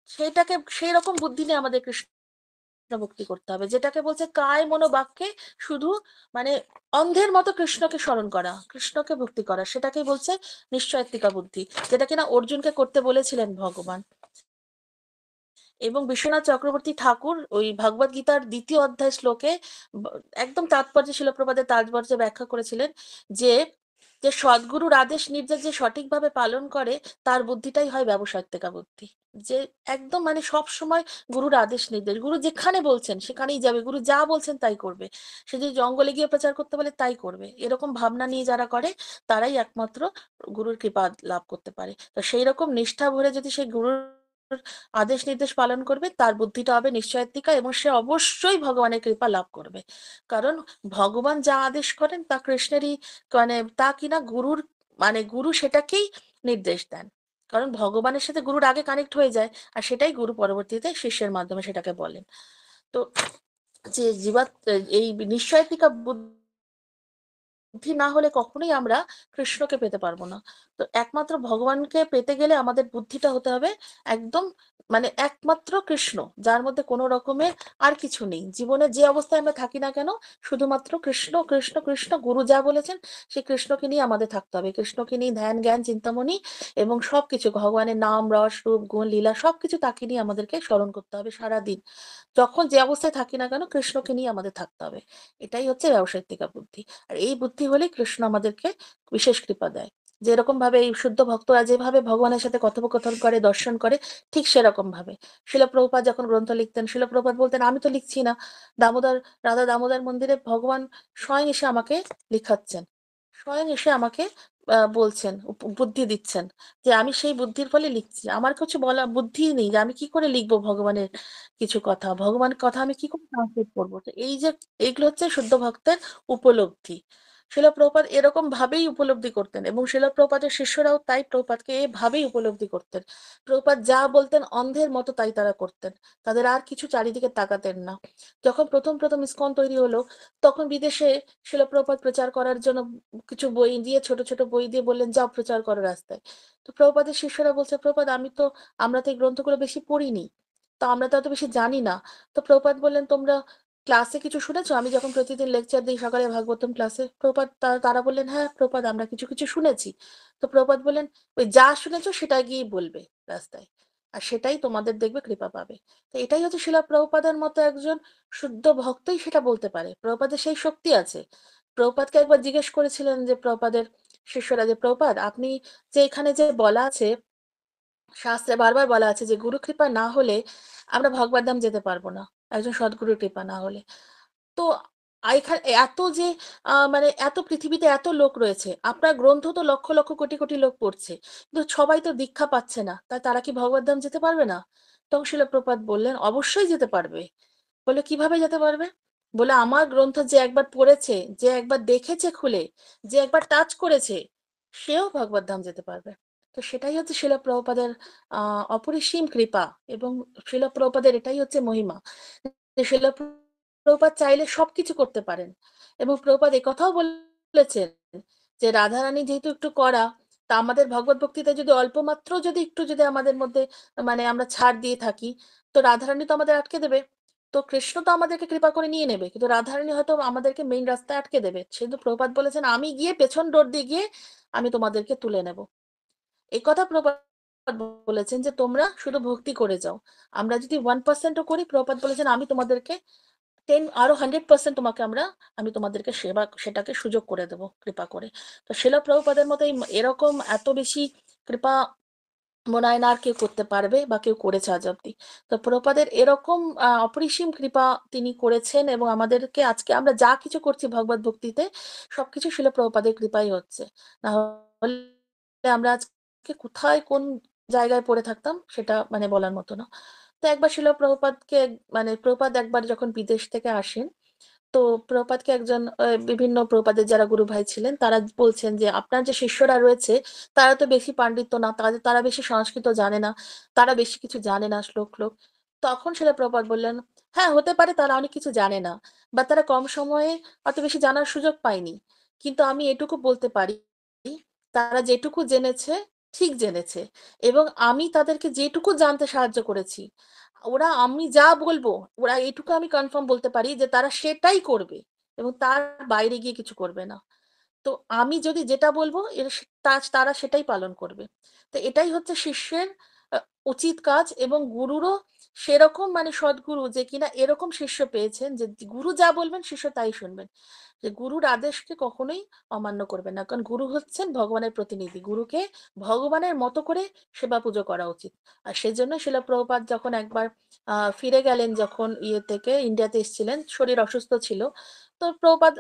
সেটাকে সেই রকম বুদ্ধি নিয়ে আমাদের কৃষ্ণ ভক্তি করতে হবে। যেটাকে বলছে কায় মনো বাক্যে শুধু মানে অন্ধের মতো কৃষ্ণকে স্মরণ করা, কৃষ্ণকে ভক্তি করা, সেটাকেই বলছে নিশ্চয়িত্তিকা বুদ্ধি, যেটা কিনা অর্জুনকে করতে বলেছিলেন ভগবান। এবং বিশ্বনাথ চক্রবর্তী ঠাকুর ওই ভগবদ গীতার 2য় অধ্যায় শ্লোকে একদম তাৎপর্য, শিলপ্রপাদের তাৎপর্য ব্যাখ্যা করেছিলেন যে যে সদ্গুরুর আদেশ নির্দেশ যে সঠিকভাবে পালন করে, তার বুদ্ধিটাই হয় ব্যবসায়িকা বুদ্ধি। যে একদম মানে সব সময় গুরুর আদেশ নির্দেশ, গুরু যেখানে বলছেন সেখানেই যাবে, গুরু যা বলছেন তাই করবে। সে যদি জঙ্গলে গিয়ে প্রচার করতে বলে তাই করবে, এরকম ভাবনা নিয়ে যারা করে তারাই একমাত্র গুরুর কৃপা লাভ করতে পারে। তো সেই রকম নিষ্ঠা ভরে যদি সেই গুরুর আদেশ নির্দেশ পালন করবে, তার বুদ্ধিটা হবে নিশ্চয়াত্মিকা এবং সে অবশ্যই ভগবানের কৃপা লাভ করবে। কারণ ভগবান যা আদেশ করেন তা কৃষ্ণেরই, মানে তা কিনা গুরুর, মানে গুরু সেটাকেই নির্দেশ দেন। কারণ ভগবানের সাথে গুরুর আগে কানেক্ট হয়ে যায়, আর সেটাই গুরু পরবর্তীতে শিষ্যের মাধ্যমে সেটাকে বলেন। তো যে জীবাত এই নিশ্চয়াত্মিকা বুদ্ধি না হলে কখনোই আমরা কৃষ্ণকে পেতে পারবো না। তো একমাত্র ভগবানকে পেতে গেলে আমাদের বুদ্ধিটা হতে হবে একদম, মানে একমাত্র কৃষ্ণ, যার মধ্যে কোনো রকমের আর কিছু নেই। জীবনে যে অবস্থায় আমরা থাকি না কেন, শুধুমাত্র কৃষ্ণ কৃষ্ণ কৃষ্ণ, গুরু যা বলেছেন সেই কৃষ্ণকে নিয়ে আমাদের থাকতে হবে। কৃষ্ণকে নিয়ে ধ্যান জ্ঞান চিন্তামণি এবং সবকিছু, ভগবানের নাম রস রূপ গুণ লীলা সবকিছু তাকে নিয়ে আমাদেরকে স্মরণ করতে হবে সারাদিন। যখন যে অবস্থায় থাকি না কেন কৃষ্ণকে নিয়ে আমাদের থাকতে হবে। এটাই হচ্ছে ব্যবসায়িকা বুদ্ধি। আর এই বুদ্ধি হলে কৃষ্ণ আমাদেরকে বিশেষ কৃপা দেয়। যেরকম ভাবে এই শুদ্ধ ভক্তরা যেভাবে ভগবানের সাথে কথোপকথন করে দর্শন করে, ঠিক সেরকম ভাবে শিল প্রভুপাদ যখন গ্রন্থ লিখতেন, শিল প্রভুপাদ বলতেন আমি তো লিখছি না, দামোদর, রাধা দামোদর মন্দিরে ভগবান স্বয়ং এসে আমাকে লিখাচ্ছেন, স্বয়ং এসে আমাকে বলছেন, বুদ্ধি দিচ্ছেন, যে আমি সেই বুদ্ধির ফলে লিখছি। আমার কিছু বলা বুদ্ধি নেই যে আমি কি করে লিখবো ভগবানের কিছু কথা, ভগবানের কথা আমি কি করে ট্রান্সলেট করবো। তো এই যে এইগুলো হচ্ছে শুদ্ধ ভক্তের উপলব্ধি। শিলা প্রপাত এরকম ভাবেই উপলব্ধি করতেন এবং শিলা প্রপাতের শিষ্যরাও তাই প্রপাতকে এভাবেই উপলব্ধি করতেন। প্রপাত যা বলতেন অন্ধের মতো তাই তারা করতেন, তাদের আর কিছু চারিদিকে তাকাতেন না। যখন প্রথম প্রথম ইসকন তৈরি হলো, তখন বিদেশে শিলা প্রপাত প্রচার করার জন্য কিছু বই দিয়ে, ছোট ছোট বই দিয়ে বললেন যাও প্রচার করো রাস্তায়। তো প্রপাতের শিষ্যরা বলছে প্রপাত আমরা তো এই গ্রন্থগুলো বেশি পড়িনি, তো আমরা তো অত বেশি জানি না। তো প্রপাত বললেন তোমরা ক্লাসে কিছু শুনেছো? আমি যখন প্রতিদিন লেকচার দিই সকালে ভাগবতম ক্লাসে, প্রপাত তারা বললেন হ্যাঁ প্রপাত আমরা কিছু কিছু শুনেছি। তো প্রপাত বললেন ওই যা শুনেছো সেটা গিয়ে বলবে রাস্তায়, আর সেটাই তোমাদের দেখবে কৃপা পাবে। তো এটাই হচ্ছে শিলা প্রভুপাদের মতো একজন শুদ্ধ ভক্তই সেটা বলতে পারে, প্রভুপাদের সেই শক্তি আছে। প্রভুপাদকে একবার জিজ্ঞেস করেছিলেন যে প্রভুপাদের শিষ্যরা, যে প্রভুপাদ আপনি যে এখানে যে বলা আছে, শাস্ত্রে বারবার বলা আছে যে গুরু কৃপা না হলে আমরা ভগবত ধাম যেতে পারবো না, একজন সদ্গুরুর কৃপা না হলে। তো এখানে এত যে মানে এত পৃথিবীতে এত লোক রয়েছে, আপনার গ্রন্থ তো লক্ষ লক্ষ কোটি কোটি লোক পড়ছে, কিন্তু সবাই তো দীক্ষা পাচ্ছে না, তাই তারা কি ভগবত ধাম যেতে পারবে না? তখন শিল প্রপাত বললেন অবশ্যই যেতে পারবে। বলে কিভাবে যেতে পারবে? বলে আমার গ্রন্থ যে একবার পড়েছে, যে একবার দেখেছে খুলে, যে একবার টাচ করেছে, সেও ভগবত ধাম যেতে পারবে। তো সেটাই হচ্ছে শিল প্রভুপাদের অপরিসীম কৃপা। এবং শিল প্রভুপাদের এটাই হচ্ছে মহিমা, যে শিল প্রভুপাদ চাইলে সবকিছু করতে পারেন। এবং প্রভুপাদ কথাও বলেছেন যে রাধারানী যেহেতু একটু কড়া, তা আমাদের ভগবত ভক্তিতে যদি অল্প মাত্র যদি একটু যদি আমাদের মধ্যে মানে আমরা ছাড় দিয়ে থাকি, তো রাধারানী তো আমাদের আটকে দেবে। তো কৃষ্ণ তো আমাদেরকে কৃপা করে নিয়ে নেবে, কিন্তু রাধারানী হয়তো আমাদেরকে মেইন রাস্তায় আটকে দেবে। কিন্তু প্রভুপাদ বলেছেন আমি গিয়ে পেছন ডোর দিয়ে গিয়ে আমি তোমাদেরকে তুলে নেব। এই কথা প্রভুপাদ বলেছেন যে তোমরা শুধু ভক্তি করে যাও। আমরা যদি 1%ও করি, প্রভুপাদ বলেছেন আমি তোমাদেরকে 100% তোমাকে আমি তোমাদেরকে সেবা সেটাকে সুযোগ করে দেবো কৃপা করে। তো শিলা প্রভুপাদের মতো এরকম এত বেশি কৃপা মনে হয় না আর কেউ করতে পারবে বা কেউ করেছে আজ অব্দি। তো প্রভুপাদের এরকম অপরিসীম কৃপা তিনি করেছেন এবং আমাদেরকে আজকে আমরা যা কিছু করছি ভগবত ভক্তিতে সবকিছু শিলা প্রভুপাদের কৃপাই হচ্ছে। না হলে আমরা আজকে কোথায় কোন জায়গায় পড়ে থাকতাম সেটা মানে বলার মতো না। তো একবার শিলা প্রভুপাদকে, মানে প্রভুপাদ একবার যখন বিদেশ থেকে আসেন, তো প্রভুপাদকে একজন বিভিন্ন প্রভুপাদের যারা গুরু ভাই ছিলেন তারা বলছেন যে আপনার যে শিষ্যরা রয়েছে তারা তো বেশি পাণ্ডিত্য না, তারা বেশি সংস্কৃত জানে না, তারা বেশি কিছু জানে না শ্লোক লোক। তখন সেটা প্রভুপাদ বললেন হ্যাঁ হতে পারে তারা অনেক কিছু জানে না, বা তারা কম সময়ে অত বেশি জানার সুযোগ পায়নি, কিন্তু আমি এটুকু বলতে পারি তারা যেটুকু জেনেছে ঠিক জেনেছে, এবং আমি তাদেরকে যেটুকু জানতে সাহায্য করেছি, ওরা আমি যা বলবো ওরা এইটুকু আমি কনফার্ম বলতে পারি যে তারা সেটাই করবে এবং তার বাইরে গিয়ে কিছু করবে না। তো আমি যদি যেটা বলবো তারা সেটাই পালন করবে। তো এটাই হচ্ছে শিষ্যের উচিত কাজ। এবং গুরুরও সেরকম মানে সদ্গুরু যে কিনা এরকম শিষ্য পেয়েছেন যে গুরু যা বলবেন শিষ্য তাই শুনবেন, যে গুরুর আদেশকে কখনোই অমান্য করবেন না, কারণ গুরু হচ্ছেন ভগবানের প্রতিনিধি, গুরুকে ভগবানের মতো করে সেবা পুজো করা উচিত। আর সেজন্য শিলা প্রভুপাদ যখন একবার ফিরে গেলেন, যখন ইয়ে থেকে ইন্ডিয়াতে এসেছিলেন, শরীর অসুস্থ ছিল। তো প্রভুপাদ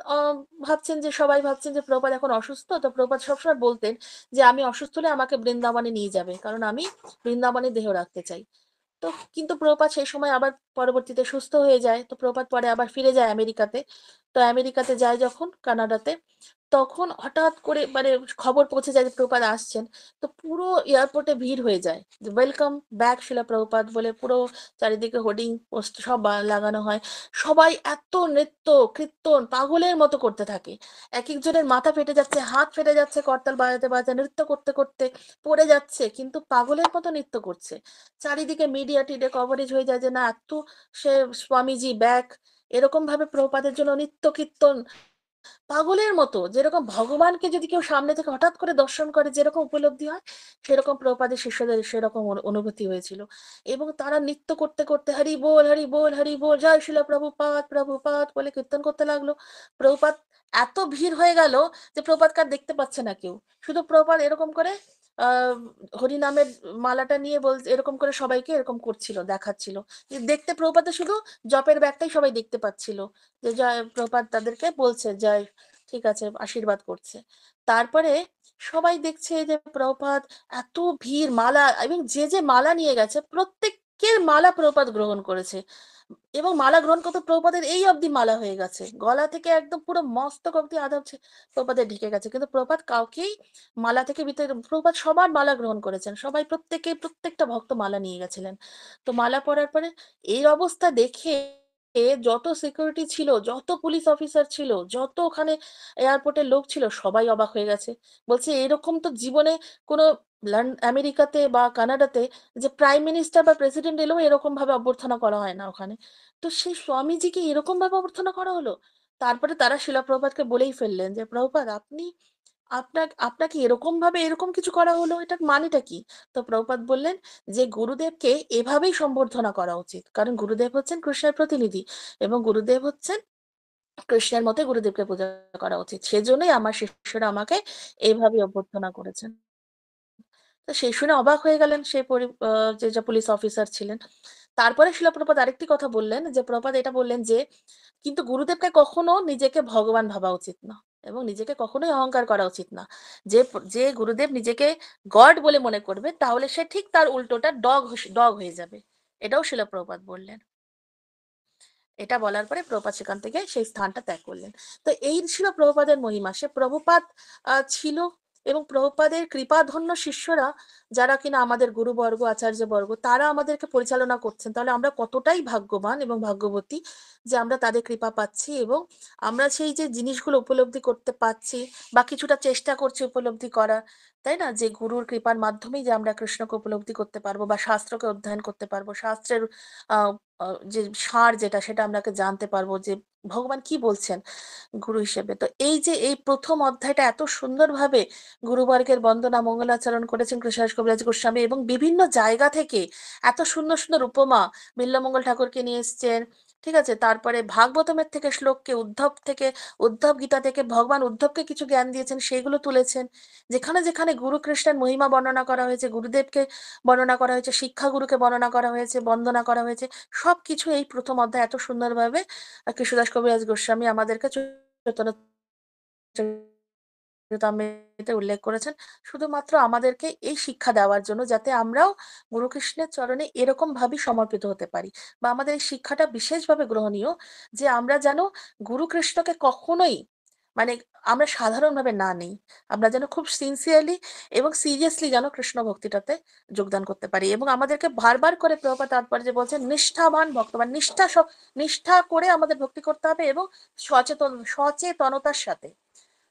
ভাবছেন যে সবাই ভাবছেন যে প্রভুপাদ এখন অসুস্থ, তো প্রভুপাদ সবসময় বলতেন যে আমি অসুস্থ হলে আমাকে বৃন্দাবনে নিয়ে যাবে, কারণ আমি বৃন্দাবনে দেহ রাখতে চাই। তো কিন্তু প্রভুপাদ সেই সময় আবার পরবর্তীতে সুস্থ হয়ে যায়। তো প্রভুপাদ পরে আবার ফিরে যায় আমেরিকাতে। তো আমেরিকাতে যায় যখন কানাডাতে, তখন হঠাৎ করে মানে খবর পৌঁছে যায় যে প্রভুপাদ আসছেন। তো পুরো এয়ারপোর্টে ভিড় হয়ে যায় যে ওয়েলকাম ব্যাক শিলা প্রভুপাদ বলে, পুরো চারিদিকে হোর্ডিং পোস্ট সব লাগানো হয়। সবাই এত নৃত্য কীর্তন পাগলের মতো করতে থাকে। এক একজনের মাথা ফেটে যাচ্ছে, হাত ফেটে যাচ্ছে, করতাল বাজাতে বাজাতে নৃত্য করতে করতে পড়ে যাচ্ছে, কিন্তু পাগলের মতো নৃত্য করছে। চারিদিকে মিডিয়া টিডিয়া কভারেজ হয়ে যায় যে না এত সে স্বামীজি ব্যাক, এরকম ভাবে প্রভুপাদের জন্য নিত্য কীর্তন পাগলের মতো, যেরকম ভগবানকে যদি কেউ সামনে থেকে হঠাৎ করে দর্শন করে যেরকম উপলব্ধি হয়, সেরকম প্রভুপাদের শিষ্যদের সেরকম অনুভূতি হয়েছিল। এবং তারা নৃত্য করতে করতে হরি বল হরি বল হরি বল জয় শিল প্রভুপাদ প্রভুপাদ বলে কীর্তন করতে লাগলো। প্রভুপাদ এত ভিড় হয়ে গেল যে প্রভুপাদকে আর দেখতে পাচ্ছে না কেউ। শুধু প্রভুপাদ এরকম করে আহ হরিনামের মালাটা নিয়ে বলছে, এরকম করে সবাইকে এরকম করছিল, দেখাচ্ছিল। দেখতে প্রভুপাদের শুধু জপের ব্যাগটাই সবাই দেখতে পাচ্ছিল, যে জয় প্রভুপাদ তাদেরকে বলছে জয়, ঠিক আছে, আশীর্বাদ করছে। তারপরে সবাই দেখছে যে প্রভুপাদ এত ভিড় মালা, এবং যে যে মালা নিয়ে গেছে প্রত্যেকের মালা প্রভুপাদ গ্রহণ করেছে। এবং মালা গ্রহণ করতে প্রভুপাদের এই অবধি মালা হয়ে গেছে, গলা থেকে একদম পুরো মস্তক অবধি আধা প্রভুপাদের ঢেকে গেছে, কিন্তু প্রভুপাদ কাউকেই মালা থেকে ভিতরে, প্রভুপাদ সবার মালা গ্রহণ করেছেন, সবাই প্রত্যেকটা ভক্ত মালা নিয়ে গেছিলেন। তো মালা পরার পরে এই অবস্থা দেখে যত সিকিউরিটি ছিল, যত পুলিশ অফিসার ছিল, যত ওখানে এয়ারপোর্টের লোক ছিল, সবাই অবাক হয়ে গেছে। বলছে এরকম তো জীবনে কোনো আমেরিকাতে বা কানাডাতে যে প্রাইম মিনিস্টার বা প্রেসিডেন্ট এলেও এরকম ভাবে অভ্যর্থনা করা হয় না ওখানে। তো সেই স্বামীজিকে এরকম ভাবে অভ্যর্থনা করা হলো। তারপরে তারা শিলা প্রভুপাদকে বলেই ফেললেন যে প্রভুপাদ আপনি আপনাকে এরকম ভাবে এরকম কিছু করা হলো, এটার মানেটা কি? তো প্রভুপাদ বললেন যে গুরুদেবকে এভাবেই সম্বর্ধনা করা উচিত, কারণ গুরুদেব হচ্ছেন কৃষ্ণের প্রতিনিধি, এবং গুরুদেব হচ্ছেন কৃষ্ণের মতে, গুরুদেবকে পূজা করা উচিত, সেজন্যই আমার শিষ্যরা আমাকে এইভাবে অভ্যর্থনা করেছেন। তো সেই শুনে অবাক হয়ে গেলেন সেই যে যে পুলিশ অফিসার ছিলেন। তারপরে শিলা প্রভুপাদ আরেকটি কথা বললেন, যে প্রভুপাদ এটা বললেন যে কিন্তু গুরুদেবকে কখনো নিজেকে ভগবান ভাবা উচিত না, এবং নিজেকে কখনোই অহংকার করা উচিত না। যে যে গুরুদেব নিজেকে গড বলে মনে করবে, তাহলে সে ঠিক তার উল্টোটা ডগ ডগ হয়ে যাবে। এটাও শিলা প্রভুপাদ বললেন। এটা বলার পরে প্রভুপাদ সেখান থেকে সেই স্থানটা ত্যাগ করলেন। তো এই ছিল প্রভুপাদের মহিমা। সে প্রভুপাদ ছিল, এবং প্রভুপাদের কৃপাধন্য শিষ্যরা যারা কিনা আমাদের গুরুবর্গ আচার্যবর্গ, তারা আমাদেরকে পরিচালনা করছেন, তাহলে আমরা কতটাই ভাগ্যবান এবং ভাগ্যবতী যে আমরা তাদের কৃপা পাচ্ছি, এবং আমরা সেই যে জিনিসগুলো উপলব্ধি করতে পারছি বা কিছুটা চেষ্টা করছি উপলব্ধি করার, তাই না, যে গুরুর কৃপার মাধ্যমেই যে আমরা কৃষ্ণকে উপলব্ধি করতে পারবো বা শাস্ত্রকে অধ্যয়ন করতে পারবো, শাস্ত্রের আহ যে সার যেটা, সেটা আমরা জানতে পারবো যে ভগবান কি বলছেন গুরু হিসেবে। তো এই যে এই প্রথম অধ্যায়টা এত সুন্দরভাবে গুরুবর্গের বন্দনা মঙ্গলাচরণ করেছেন কৃষ্ণদাস কবিরাজ গোস্বামী, এবং বিভিন্ন জায়গা থেকে এত সুন্দর সুন্দর উপমা বিল্লমঙ্গল ঠাকুরকে নিয়ে এসছেন, ঠিক আছে। তারপরে ভাগবতমের থেকে শ্লোককে, উদ্ধব থেকে, উদ্ধব গীতা থেকে ভগবান উদ্ধবকে কিছু জ্ঞান দিয়েছেন সেগুলো তুলেছেন। যেখানে যেখানে গুরু কৃষ্ণের মহিমা বর্ণনা করা হয়েছে, গুরুদেবকে বর্ণনা করা হয়েছে, শিক্ষা গুরুকে বর্ণনা করা হয়েছে, বন্দনা করা হয়েছে, সবকিছু এই প্রথম অধ্যায় এত সুন্দরভাবে কৃষ্ণদাস কবিরাজ গোস্বামী আমাদেরকে চৈতন্য চরিতামৃতে উল্লেখ করেছেন, শুধুমাত্র আমাদেরকে এই শিক্ষা দেওয়ার জন্য, যাতে আমরাও গুরু কৃষ্ণের চরণে এরকম ভাবে সমর্পিত হতে পারি, বা আমাদের এই শিক্ষাটা বিশেষভাবে গ্রহণীয়, যে আমরা যেন গুরু কৃষ্ণকে কখনোই মানে আমরা সাধারণভাবে না নেই, আমরা যেন খুব সিনসিয়ারলি এবং সিরিয়াসলি যেন কৃষ্ণ ভক্তিটাতে যোগদান করতে পারি। এবং আমাদেরকে বারবার করে প্রভুপাদ তাৎপর্য বলছেন নিষ্ঠাবান ভক্তবান, নিষ্ঠা করে আমাদের ভক্তি করতে হবে, এবং সচেতনতার সাথে,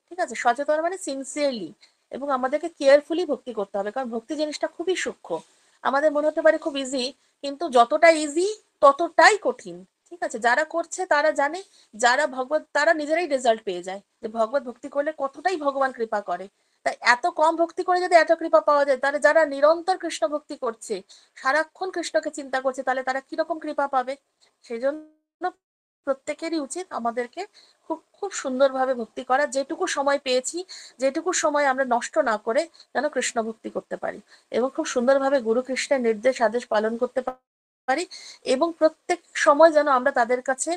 ঠিক আছে, সচেতন মানে সিনসিয়ারলি, এবং আমাদেরকে কেয়ারফুলি ভক্তি করতে হবে, কারণ ভক্তি জিনিসটা খুবই সূক্ষ্ম। আমাদের মনে হতে পারে খুব ইজি, কিন্তু যতটা ইজি ততটাই কঠিন, ঠিক আছে। যারা করছে তারা জানে, যারা ভগবত তারা নিজেরাই রেজাল্ট পেয়ে যায় যে ভগবত ভক্তি করলে কতটাই ভগবান কৃপা করে। তাই এত কম ভক্তি করে যদি এত কৃপা পাওয়া যায়, তাহলে যারা নিরন্তর কৃষ্ণ ভক্তি করছে, সারাক্ষণ কৃষ্ণকে চিন্তা করছে, তাহলে তারা কিরকম কৃপা পাবে। সেই জন্য প্রত্যেকেরই উচিত আমাদেরকে খুব খুব সুন্দরভাবে ভক্তি করা, যেটুকু সময় পেয়েছি, যেটুকু সময় আমরা নষ্ট না করে যেন কৃষ্ণ ভক্তি করতে পারি, এবং খুব সুন্দরভাবে গুরু কৃষ্ণের নির্দেশ আদেশ পালন করতে পারি, এবং প্রত্যেক সময় যেন আমরা তাদের কাছে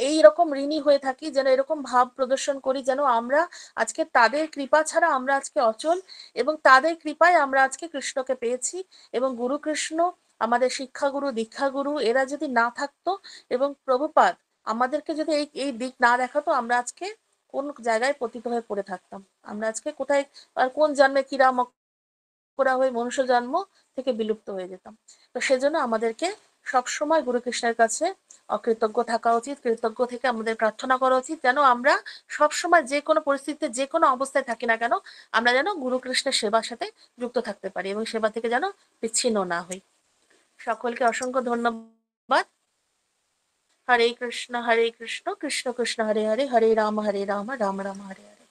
এই রকম ঋণী হয়ে থাকি, যেন এরকম ভাব প্রদর্শন করি যেন আমরা আজকে তাদের কৃপা ছাড়া আমরা আজকে অচল, এবং তাদের কৃপায় আমরা আজকে কৃষ্ণকে পেয়েছি, এবং গুরু কৃষ্ণ আমাদের শিক্ষাগুরু, দীক্ষাগুরু এরা যদি না থাকতো এবং প্রভুপাদ আমাদেরকে যদি এই এই দিক না দেখাতো, আমরা আজকে কোন জায়গায় পতিত হয়ে পড়ে থাকতাম। আমরা আজকে কোথায় আর কোন জন্মে কিরা মকরা হয়ে মনুষ্য জন্ম থেকে বিলুপ্ত হয়ে যেতাম। তো সেজন্য আমাদেরকে সবসময় গুরু কৃষ্ণের কাছে অকৃতজ্ঞ থাকা উচিত, কৃতজ্ঞ থেকে আমাদের প্রার্থনা করা উচিত, যেন আমরা সবসময় যে কোনো পরিস্থিতিতে যে কোনো অবস্থায় থাকি না কেন, আমরা যেন গুরু কৃষ্ণের সেবার সাথে যুক্ত থাকতে পারি এবং সেবা থেকে যেন বিচ্ছিন্ন না হই। সকলকে অসংখ্য ধন্যবাদ। হরে কৃষ্ণ কৃষ্ণ কৃষ্ণ হরে হরে, হরে রাম রাম রাম হরে হরে।